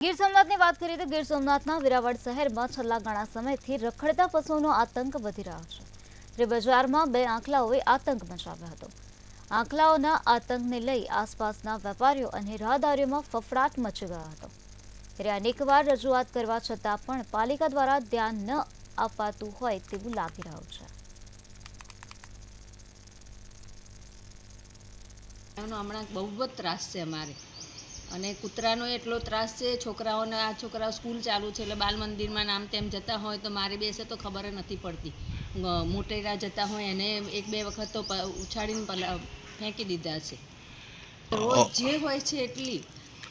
ગીર સોમનાથની વાત કરીએ તો ગીર સોમનાથના વેરાવળ શહેરમાં છેલ્લા ઘણા સમયથી રખડતા પશુઓનો આતંક વધી રહ્યો છે। જે બજારમાં બે આંખલાઓએ આતંક મચાવ્યો હતો। આંખલાઓના આતંકને લઈ આસપાસના વેપારીઓ અને રાહદારીઓમાં ફફડાટ મચી ગયો હતો। ત્યારે અનેકવાર રજૂઆત કરવા છતાં પણ પાલિકા દ્વારા ધ્યાન ન અપાતું હોય તેવું લાગી રહ્યું છે। હમણાં બહુ જ ત્રાસ છે અમારે, અને કૂતરાનો એટલો ત્રાસ છે। છોકરાઓને આ છોકરાઓ સ્કૂલ ચાલુ છે એટલે બાલ મંદિરમાં નામ તેમ જતા હોય તો મારી બેસે તો ખબર નથી પડતી। મોટેરા જતા હોય એને એક બે વખત તો ઉછાળીને ફેંકી દીધા છે। રોજ જે હોય છે એટલી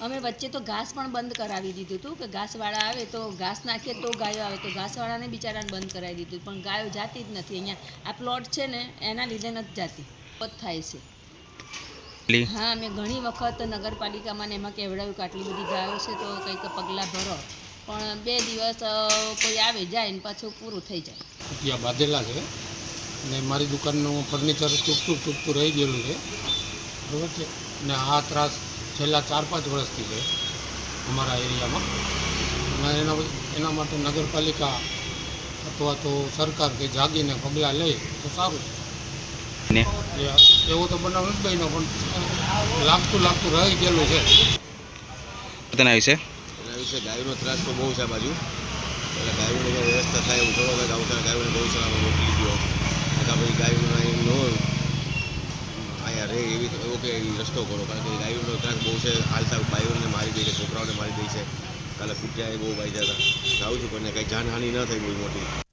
અમે વચ્ચે તો ઘાસ પણ બંધ કરાવી દીધું હતું કે ઘાસવાળા આવે તો ઘાસ નાખીએ તો ગાયો આવે, તો ઘાસવાળાને બિચારાને બંધ કરાવી દીધું, પણ ગાયો જાતી જ નથી। અહીંયા આ પ્લોટ છે ને એના લીધે નથી જાતી, જ થાય છે। હા, મેં ઘણી વખત નગરપાલિકામાં એમાં કહેવડાવ્યું કે આટલી બધી ગાયો છે તો કંઈક પગલાં ભરો, પણ 2 દિવસ કોઈ આવે જાય ને પાછું પૂરું થઈ જાય। ત્યાં બાંધેલા છે ને મારી દુકાનનું ફર્નિચર તૂટતું રહી ગયેલું છે, બરાબર છે ને આ ત્રાસ છેલ્લા 4-5 વર્ષથી છે અમારા એરિયામાં। અને એના માટે નગરપાલિકા અથવા તો સરકાર કે જાગીને પગલાં લે તો સારું। એવો તો બનાવ નથી બન્યો, પણ લાગતું રહી ગયેલું છે। તેના વિશે ગાયોનો ત્રાસ તો બહુ છે આ બાજુ, એટલે ગાયોની વ્યવસ્થા થાય એવું થોડો ગૌશાળા ગાયોને ગૌશાળામાં મોકલી દો, અથવા પછી ગાયોનો ન અહીંયા રહે એવો કે રસ્તો કરો, કારણ કે ગાયોનો ત્રાસ બહુ છે। હાલતા ભાઈઓને મારી દે છે, છોકરાઓને મારી દે છે, કાલે કૂટ્યા એ બહુ ભાઈ જતા। આવું છું પણ કંઈ જાનહાનિ ન થઈ બહુ મોટી।